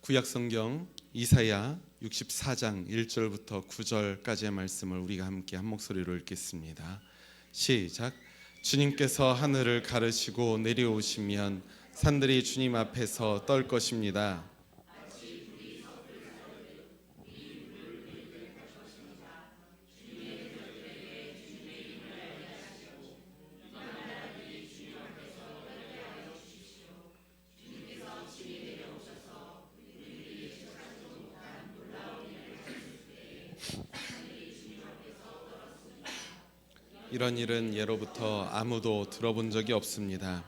구약성경 이사야 64장 1절부터 9절까지의 말씀을 우리가 함께 한 목소리로 읽겠습니다. 시작. 주님께서 하늘을 가르시고 내려오시면 산들이 주님 앞에서 떨 것입니다. 이런 일은 예로부터 아무도 들어본 적이 없습니다.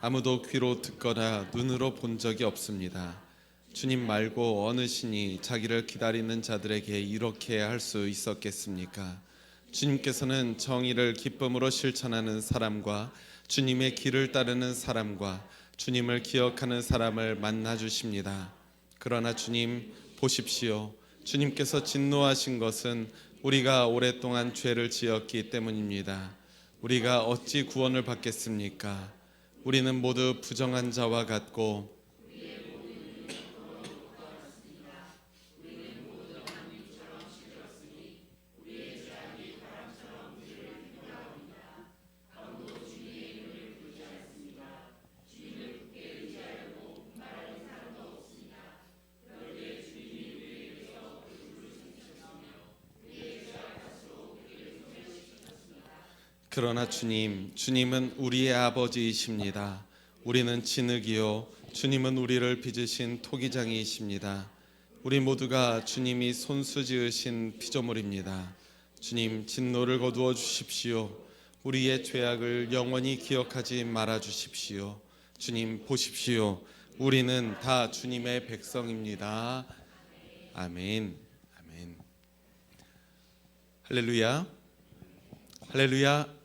아무도 귀로 듣거나 눈으로 본 적이 없습니다. 주님 말고 어느 신이 자기를 기다리는 자들에게 이렇게 할 수 있었겠습니까? 주님께서는 정의를 기쁨으로 실천하는 사람과 주님의 길을 따르는 사람과 주님을 기억하는 사람을 만나 주십니다. 그러나 주님 보십시오. 주님께서 진노하신 것은 우리가 오랫동안 죄를 지었기 때문입니다. 우리가 어찌 구원을 받겠습니까? 우리는 모두 부정한 자와 같고 그러나 주님은 우리의 아버지이십니다. 우리는 진흙이요 주님은 우리를 빚으신 토기장이십니다. 우리 모두가 주님이 손수 지으신 피조물입니다. 주님 진노를 거두어 주십시오. 우리의 죄악을 영원히 기억하지 말아 주십시오. 주님 보십시오. 우리는 다 주님의 백성입니다. 아멘. 아멘. 할렐루야. 할렐루야.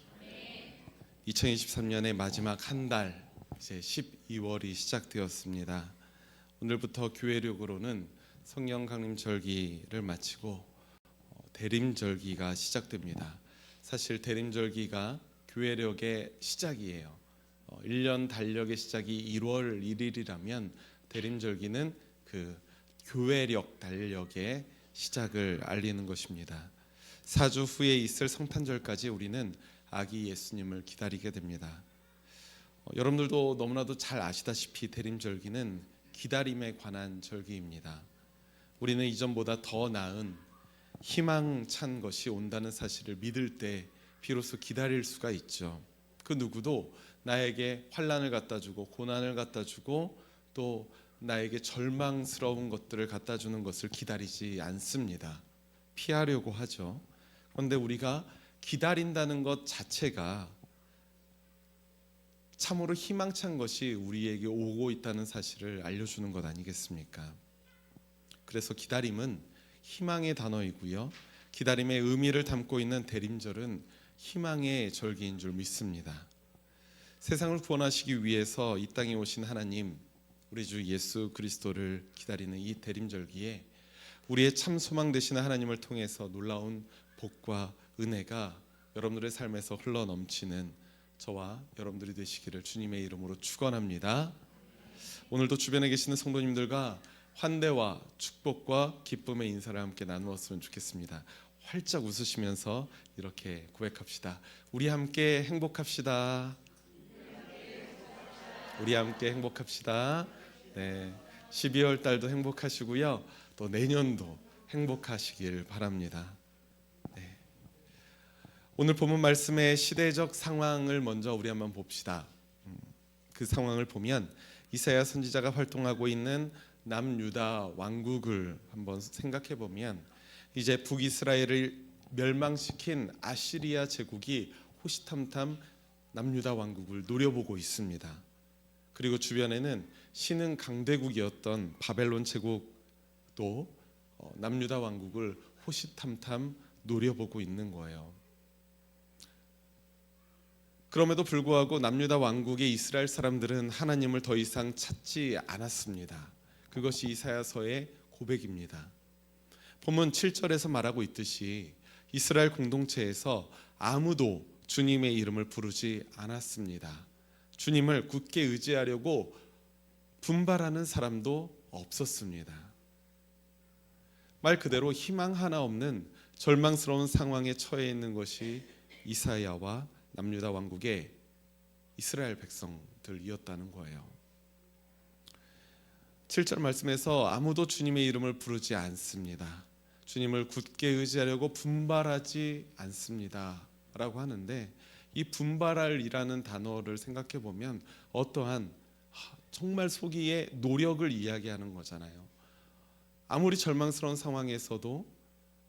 2023년의 마지막 한 달, 이제 12월이 시작되었습니다. 오늘부터 교회력으로는 성령 강림 절기를 마치고 대림절기가 시작됩니다. 사실 대림절기가 교회력의 시작이에요. 1년 달력의 시작이 1월 1일이라면 대림절기는 그 교회력 달력의 시작을 알리는 것입니다. 4주 후에 있을 성탄절까지 우리는 아기 예수님을 기다리게 됩니다. 여러분들도 너무나도 잘 아시다시피 대림절기는 기다림에 관한 절기입니다. 우리는 이전보다 더 나은 희망찬 것이 온다는 사실을 믿을 때 비로소 기다릴 수가 있죠. 그 누구도 나에게 환난을 갖다 주고 고난을 갖다 주고 또 나에게 절망스러운 것들을 갖다 주는 것을 기다리지 않습니다. 피하려고 하죠. 그런데 우리가 기다린다는 것 자체가 참으로 희망찬 것이 우리에게 오고 있다는 사실을 알려주는 것 아니겠습니까? 그래서 기다림은 희망의 단어이고요. 기다림의 의미를 담고 있는 대림절은 희망의 절기인 줄 믿습니다. 세상을 구원하시기 위해서 이 땅에 오신 하나님, 우리 주 예수 그리스도를 기다리는 이 대림절기에 우리의 참 소망 되시는 하나님을 통해서 놀라운 복과 은혜가 여러분들의 삶에서 흘러넘치는 저와 여러분들이 되시기를 주님의 이름으로 축원합니다. 오늘도 주변에 계시는 성도님들과 환대와 축복과 기쁨의 인사를 함께 나누었으면 좋겠습니다. 활짝 웃으시면서 이렇게 고백합시다. 우리 함께 행복합시다. 우리 함께 행복합시다. 네, 12월 달도 행복하시고요. 또 내년도 행복하시길 바랍니다. 오늘 본문 말씀의 시대적 상황을 먼저 우리 한번 봅시다. 그 상황을 보면 이사야 선지자가 활동하고 있는 남유다 왕국을 한번 생각해 보면 이제 북이스라엘을 멸망시킨 아시리아 제국이 호시탐탐 남유다 왕국을 노려보고 있습니다. 그리고 주변에는 신흥 강대국이었던 바벨론 제국도 남유다 왕국을 호시탐탐 노려보고 있는 거예요. 그럼에도 불구하고 남유다 왕국의 이스라엘 사람들은 하나님을 더 이상 찾지 않았습니다. 그것이 이사야서의 고백입니다. 본문 7절에서 말하고 있듯이 이스라엘 공동체에서 아무도 주님의 이름을 부르지 않았습니다. 주님을 굳게 의지하려고 분발하는 사람도 없었습니다. 말 그대로 희망 하나 없는 절망스러운 상황에 처해 있는 것이 이사야와 남유다 왕국의 이스라엘 백성들이었다는 거예요. 7절 말씀에서 아무도 주님의 이름을 부르지 않습니다. 주님을 굳게 의지하려고 분발하지 않습니다 라고 하는데, 이 분발할이라는 단어를 생각해 보면 어떠한 정말 속이의 노력을 이야기하는 거잖아요. 아무리 절망스러운 상황에서도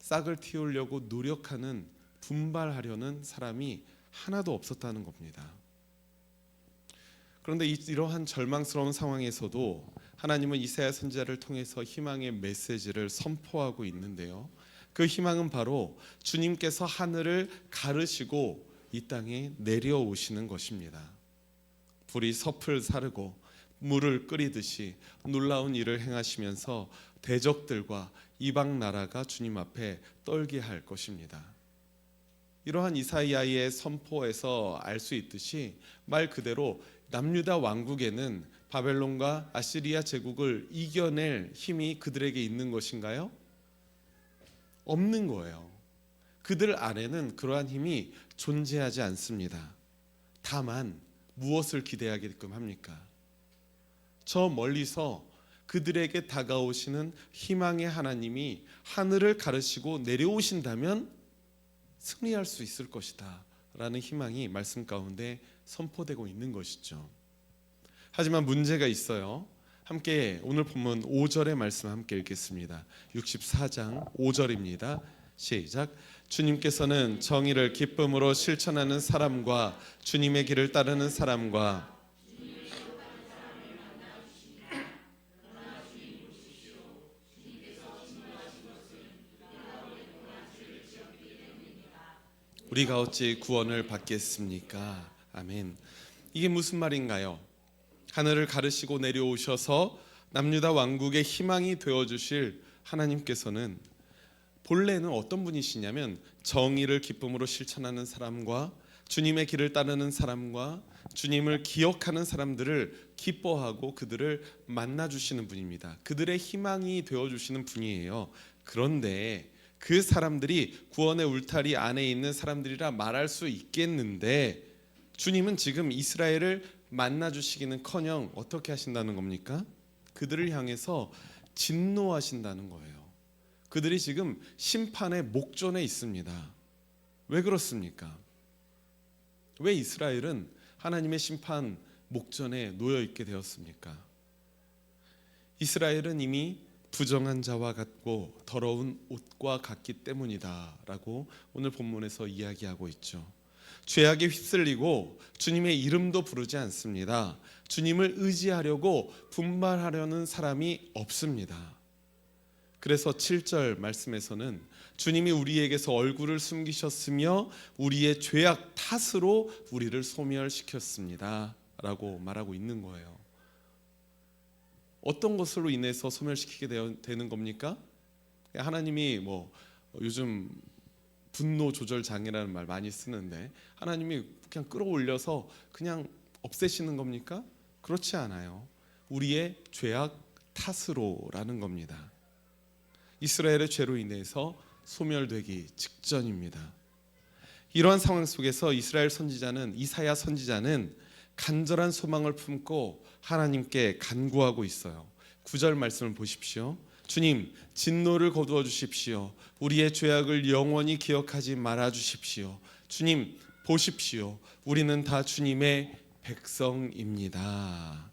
싹을 틔우려고 노력하는, 분발하려는 사람이 하나도 없었다는 겁니다. 그런데 이러한 절망스러운 상황에서도 하나님은 이사야 선지자를 통해서 희망의 메시지를 선포하고 있는데요. 그 희망은 바로 주님께서 하늘을 가르시고 이 땅에 내려오시는 것입니다. 불이 섭을 사르고 물을 끓이듯이 놀라운 일을 행하시면서 대적들과 이방 나라가 주님 앞에 떨게 할 것입니다. 이러한 이사야의 선포에서 알 수 있듯이 말 그대로 남유다 왕국에는 바벨론과 아시리아 제국을 이겨낼 힘이 그들에게 있는 것인가요? 없는 거예요. 그들 안에는 그러한 힘이 존재하지 않습니다. 다만 무엇을 기대하게끔 합니까? 저 멀리서 그들에게 다가오시는 희망의 하나님이 하늘을 가르시고 내려오신다면 승리할 수 있을 것이다 라는 희망이 말씀 가운데 선포되고 있는 것이죠. 하지만 문제가 있어요. 함께 오늘 본문 5절의 말씀 함께 읽겠습니다. 64장 5절입니다. 시작. 주님께서는 정의를 기쁨으로 실천하는 사람과 주님의 길을 따르는 사람과 우리가 어찌 구원을 받겠습니까? 아멘. 이게 무슨 말인가요? 하늘을 가르시고 내려오셔서 남유다 왕국의 희망이 되어주실 하나님께서는 본래는 어떤 분이시냐면 정의를 기쁨으로 실천하는 사람과 주님의 길을 따르는 사람과 주님을 기억하는 사람들을 기뻐하고 그들을 만나주시는 분입니다. 그들의 희망이 되어주시는 분이에요. 그런데 그 사람들이 구원의 울타리 안에 있는 사람들이라 말할 수 있겠는데, 주님은 지금 이스라엘을 만나주시기는커녕 어떻게 하신다는 겁니까? 그들을 향해서 진노하신다는 거예요. 그들이 지금 심판의 목전에 있습니다. 왜 그렇습니까? 왜 이스라엘은 하나님의 심판 목전에 놓여 있게 되었습니까? 이스라엘은 이미 부정한 자와 같고 더러운 옷과 같기 때문이다 라고 오늘 본문에서 이야기하고 있죠. 죄악에 휩쓸리고 주님의 이름도 부르지 않습니다. 주님을 의지하려고 분발하려는 사람이 없습니다. 그래서 7절 말씀에서는 주님이 우리에게서 얼굴을 숨기셨으며 우리의 죄악 탓으로 우리를 소멸시켰습니다 라고 말하고 있는 거예요. 어떤 것으로 인해서 소멸시키게 되는 겁니까? 하나님이 요즘 분노 조절 장애라는 말 많이 쓰는데 하나님이 그냥 끌어올려서 그냥 없애시는 겁니까? 그렇지 않아요. 우리의 죄악 탓으로라는 겁니다. 이스라엘의 죄로 인해서 소멸되기 직전입니다. 이러한 상황 속에서 이스라엘 선지자는, 이사야 선지자는 간절한 소망을 품고 하나님께 간구하고 있어요. 9절 말씀을 보십시오. 주님, 진노를 거두어 주십시오. 우리의 죄악을 영원히 기억하지 말아 주십시오. 주님, 보십시오. 우리는 다 주님의 백성입니다.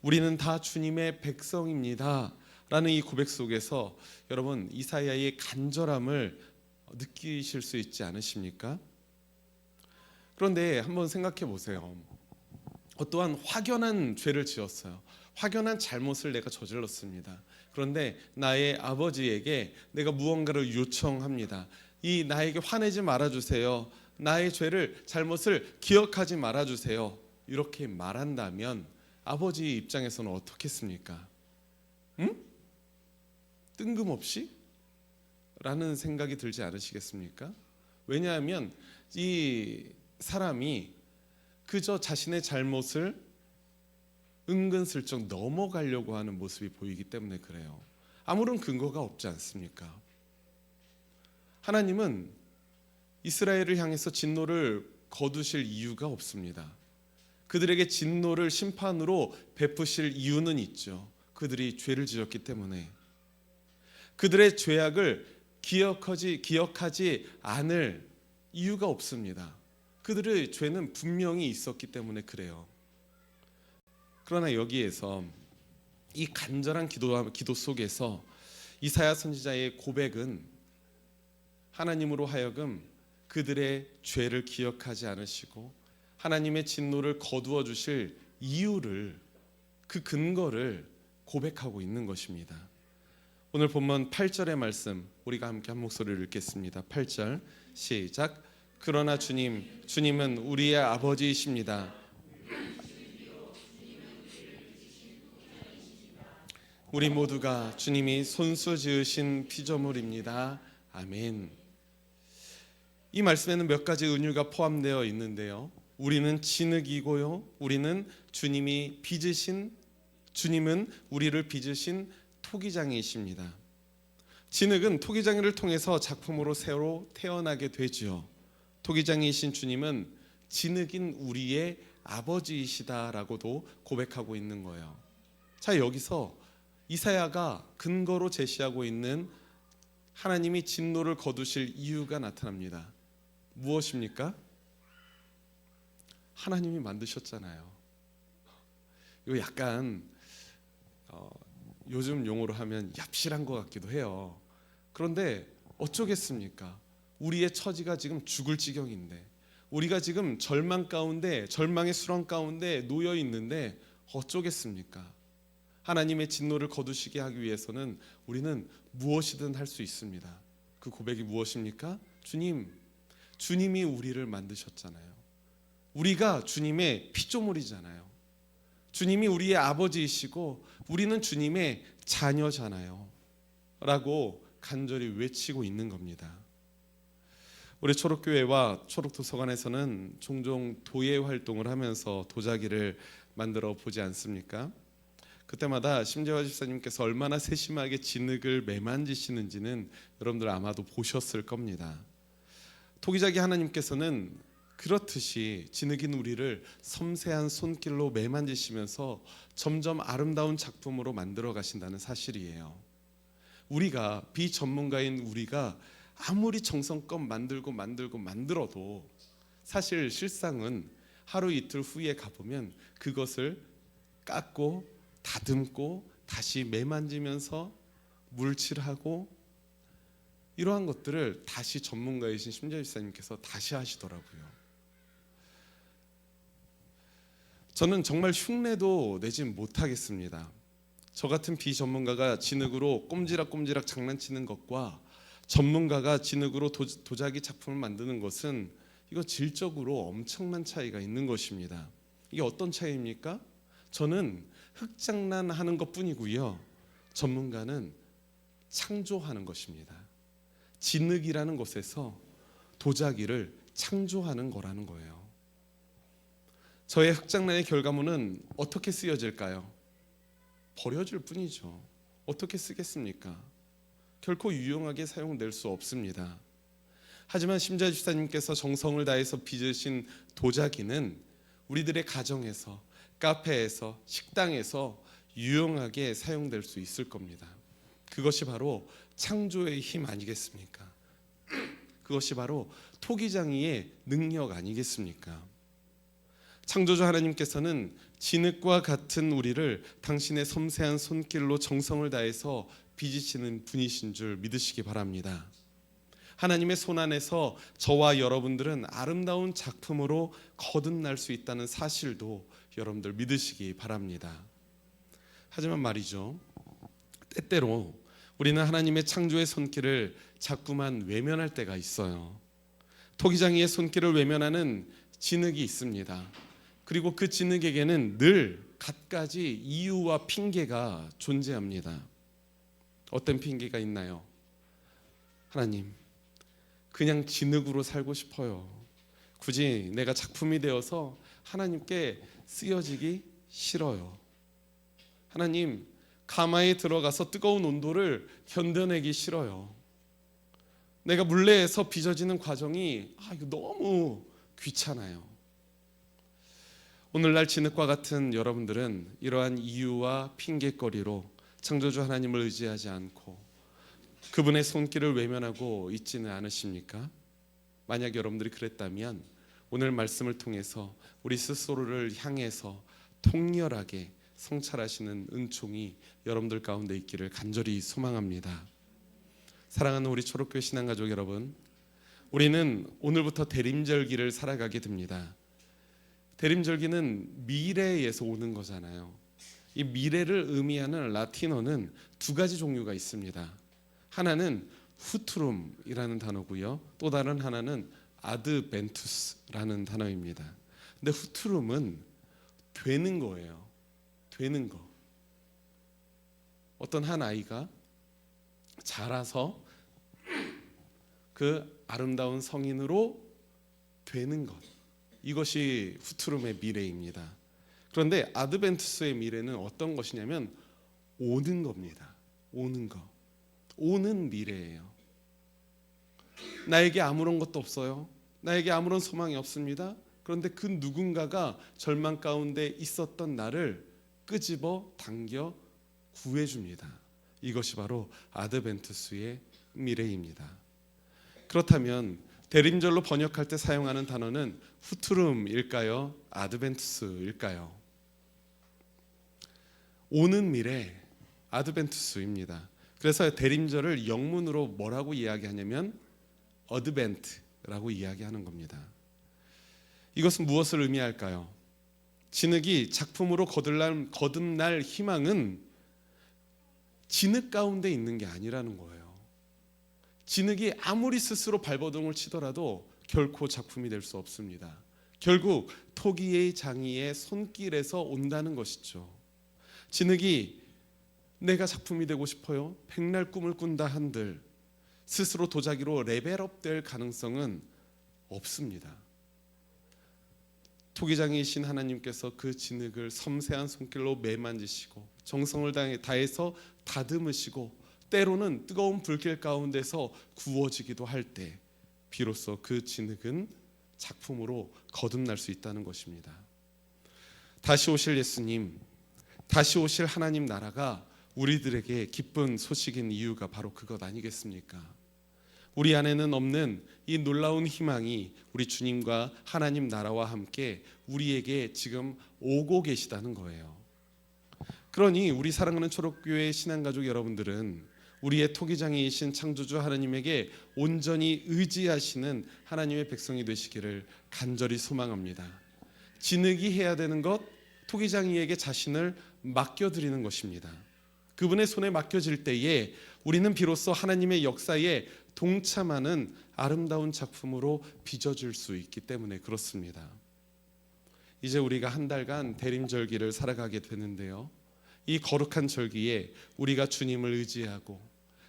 우리는 다 주님의 백성입니다 라는 이 고백 속에서 여러분, 이사야의 간절함을 느끼실 수 있지 않으십니까? 그런데 한번 생각해 보세요. 어떠한 확연한 죄를 지었어요. 확연한 잘못을 내가 저질렀습니다. 그런데 나의 아버지에게 내가 무언가를 요청합니다. 이 나에게 화내지 말아주세요. 나의 죄를, 잘못을 기억하지 말아주세요. 이렇게 말한다면 아버지 입장에서는 어떻겠습니까? 뜬금없이? 라는 생각이 들지 않으시겠습니까? 왜냐하면 이 사람이 그저 자신의 잘못을 은근슬쩍 넘어가려고 하는 모습이 보이기 때문에 그래요. 아무런 근거가 없지 않습니까? 하나님은 이스라엘을 향해서 진노를 거두실 이유가 없습니다. 그들에게 진노를 심판으로 베푸실 이유는 있죠. 그들이 죄를 지었기 때문에. 그들의 죄악을 기억하지 않을 이유가 없습니다. 그들의 죄는 분명히 있었기 때문에 그래요. 그러나 여기에서 이 간절한 기도 속에서 이사야 선지자의 고백은 하나님으로 하여금 그들의 죄를 기억하지 않으시고 하나님의 진노를 거두어 주실 이유를, 그 근거를 고백하고 있는 것입니다. 오늘 본문 8절의 말씀 우리가 함께 한 목소리를 읽겠습니다. 8절 시작. 그러나 주님은 우리의 아버지이십니다. 우리 모두가 주님이 손수 지으신 피조물입니다. 아멘. 이 말씀에는 몇 가지 은유가 포함되어 있는데요. 우리는 진흙이고요. 우리는 주님은 우리를 빚으신 토기장이십니다. 진흙은 토기장이를 통해서 작품으로 새로 태어나게 되지요. 토기장이신 주님은 진흙인 우리의 아버지이시다라고도 고백하고 있는 거예요. 자, 여기서 이사야가 근거로 제시하고 있는 하나님이 진노를 거두실 이유가 나타납니다. 무엇입니까? 하나님이 만드셨잖아요. 이거 약간 요즘 용어로 하면 얍실한 것 같기도 해요. 그런데 어쩌겠습니까? 우리의 처지가 지금 죽을 지경인데, 우리가 지금 절망의 수렁 가운데 놓여 있는데 어쩌겠습니까? 하나님의 진노를 거두시게 하기 위해서는 우리는 무엇이든 할 수 있습니다. 그 고백이 무엇입니까? 주님이 우리를 만드셨잖아요. 우리가 주님의 피조물이잖아요. 주님이 우리의 아버지이시고 우리는 주님의 자녀잖아요. 라고 간절히 외치고 있는 겁니다. 우리 초록교회와 초록도서관에서는 종종 도예 활동을 하면서 도자기를 만들어 보지 않습니까? 그때마다 심재화 집사님께서 얼마나 세심하게 진흙을 매만지시는지는 여러분들 아마도 보셨을 겁니다. 토기자기 하나님께서는 그렇듯이 진흙인 우리를 섬세한 손길로 매만지시면서 점점 아름다운 작품으로 만들어 가신다는 사실이에요. 우리가 비전문가인 우리가 아무리 정성껏 만들어도 사실 실상은 하루 이틀 후에 가보면 그것을 깎고 다듬고 다시 매만지면서 물칠하고 이러한 것들을 다시 전문가이신 심재화 집사님께서 다시 하시더라고요. 저는 정말 흉내도 내지 못하겠습니다. 저 같은 비전문가가 진흙으로 꼼지락꼼지락 장난치는 것과 전문가가 진흙으로 도자기 작품을 만드는 것은 이거 질적으로 엄청난 차이가 있는 것입니다. 이게 어떤 차이입니까? 저는 흙장난하는 것뿐이고요. 전문가는 창조하는 것입니다. 진흙이라는 것에서 도자기를 창조하는 거라는 거예요. 저의 흙장난의 결과물은 어떻게 쓰여질까요? 버려질 뿐이죠. 어떻게 쓰겠습니까? 결코 유용하게 사용될 수 없습니다. 하지만 심재화 집사님께서 정성을 다해서 빚으신 도자기는 우리들의 가정에서, 카페에서, 식당에서 유용하게 사용될 수 있을 겁니다. 그것이 바로 창조의 힘 아니겠습니까? 그것이 바로 토기장이의 능력 아니겠습니까? 창조주 하나님께서는 진흙과 같은 우리를 당신의 섬세한 손길로 정성을 다해서 빚으시는 분이신 줄 믿으시기 바랍니다. 하나님의 손 안에서 저와 여러분들은 아름다운 작품으로 거듭날 수 있다는 사실도 여러분들 믿으시기 바랍니다. 하지만 말이죠, 때때로 우리는 하나님의 창조의 손길을 자꾸만 외면할 때가 있어요. 토기장이의 손길을 외면하는 진흙이 있습니다. 그리고 그 진흙에게는 늘 갖가지 이유와 핑계가 존재합니다. 어떤 핑계가 있나요? 하나님, 그냥 진흙으로 살고 싶어요. 굳이 내가 작품이 되어서 하나님께 쓰여지기 싫어요. 하나님, 가마에 들어가서 뜨거운 온도를 견뎌내기 싫어요. 내가 물레에서 빚어지는 과정이 이거 너무 귀찮아요. 오늘날 진흙과 같은 여러분들은 이러한 이유와 핑계거리로 창조주 하나님을 의지하지 않고 그분의 손길을 외면하고 있지는 않으십니까? 만약 여러분들이 그랬다면 오늘 말씀을 통해서 우리 스스로를 향해서 통렬하게 성찰하시는 은총이 여러분들 가운데 있기를 간절히 소망합니다. 사랑하는 우리 초록교회 신앙가족 여러분, 우리는 오늘부터 대림절기를 살아가게 됩니다. 대림절기는 미래에서 오는 거잖아요. 이 미래를 의미하는 라틴어는 두 가지 종류가 있습니다. 하나는 후투룸이라는 단어고요, 또 다른 하나는 아드벤투스라는 단어입니다. 근데 후투룸은 되는 거예요. 되는 거. 어떤 한 아이가 자라서 그 아름다운 성인으로 되는 것, 이것이 후투룸의 미래입니다. 그런데 아드벤투스의 미래는 어떤 것이냐면 오는 겁니다. 오는 거. 오는 미래예요. 나에게 아무런 것도 없어요. 나에게 아무런 소망이 없습니다. 그런데 그 누군가가 절망 가운데 있었던 나를 끄집어 당겨 구해줍니다. 이것이 바로 아드벤투스의 미래입니다. 그렇다면 대림절로 번역할 때 사용하는 단어는 후투룸일까요? 아드벤투스일까요? 오는 미래, 아드벤투스입니다. 그래서 대림절을 영문으로 뭐라고 이야기하냐면 어드벤트라고 이야기하는 겁니다. 이것은 무엇을 의미할까요? 진흙이 작품으로 거듭날 희망은 진흙 가운데 있는 게 아니라는 거예요. 진흙이 아무리 스스로 발버둥을 치더라도 결코 작품이 될 수 없습니다. 결국 토기의 장이의 손길에서 온다는 것이죠. 진흙이 내가 작품이 되고 싶어요, 백날 꿈을 꾼다 한들 스스로 도자기로 레벨업 될 가능성은 없습니다. 토기장이신 하나님께서 그 진흙을 섬세한 손길로 매만지시고 정성을 다해서 다듬으시고 때로는 뜨거운 불길 가운데서 구워지기도 할 때 비로소 그 진흙은 작품으로 거듭날 수 있다는 것입니다. 다시 오실 예수님, 다시 오실 하나님 나라가 우리들에게 기쁜 소식인 이유가 바로 그것 아니겠습니까? 우리 안에는 없는 이 놀라운 희망이 우리 주님과 하나님 나라와 함께 우리에게 지금 오고 계시다는 거예요. 그러니 우리 사랑하는 초록교회 신앙가족 여러분들은 우리의 토기장이신 창조주 하나님에게 온전히 의지하시는 하나님의 백성이 되시기를 간절히 소망합니다. 진흙이 해야 되는 것, 토기장이에게 자신을 맡겨드리는 것입니다. 그분의 손에 맡겨질 때에 우리는 비로소 하나님의 역사에 동참하는 아름다운 작품으로 빚어질 수 있기 때문에 그렇습니다. 이제 우리가 한 달간 대림절기를 살아가게 되는데요, 이 거룩한 절기에 우리가 주님을 의지하고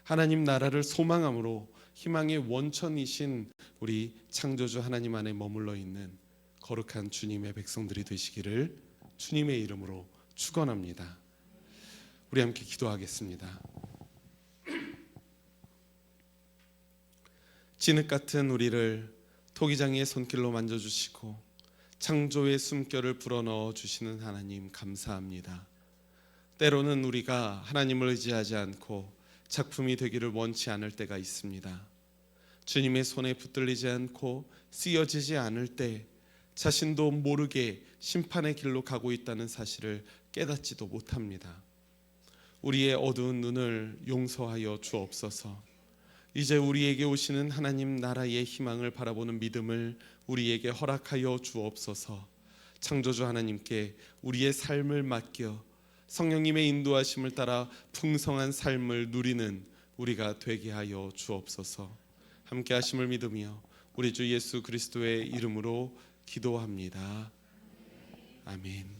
하나님 나라를 소망함으로 희망의 원천이신 우리 창조주 하나님 안에 머물러 있는 거룩한 주님의 백성들이 되시기를 주님의 이름으로 축원합니다. 우리 함께 기도하겠습니다. 진흙 같은 우리를 토기장이의 손길로 만져주시고 창조의 숨결을 불어넣어 주시는 하나님 감사합니다. 때로는 우리가 하나님을 의지하지 않고 작품이 되기를 원치 않을 때가 있습니다. 주님의 손에 붙들리지 않고 쓰여지지 않을 때 자신도 모르게 심판의 길로 가고 있다는 사실을 깨닫지도 못합니다. 우리의 어두운 눈을 용서하여 주옵소서. 이제 우리에게 오시는 하나님 나라의 희망을 바라보는 믿음을 우리에게 허락하여 주옵소서. 창조주 하나님께 우리의 삶을 맡겨 성령님의 인도하심을 따라 풍성한 삶을 누리는 우리가 되게 하여 주옵소서. 함께 하심을 믿으며 우리 주 예수 그리스도의 이름으로 기도합니다. 아멘.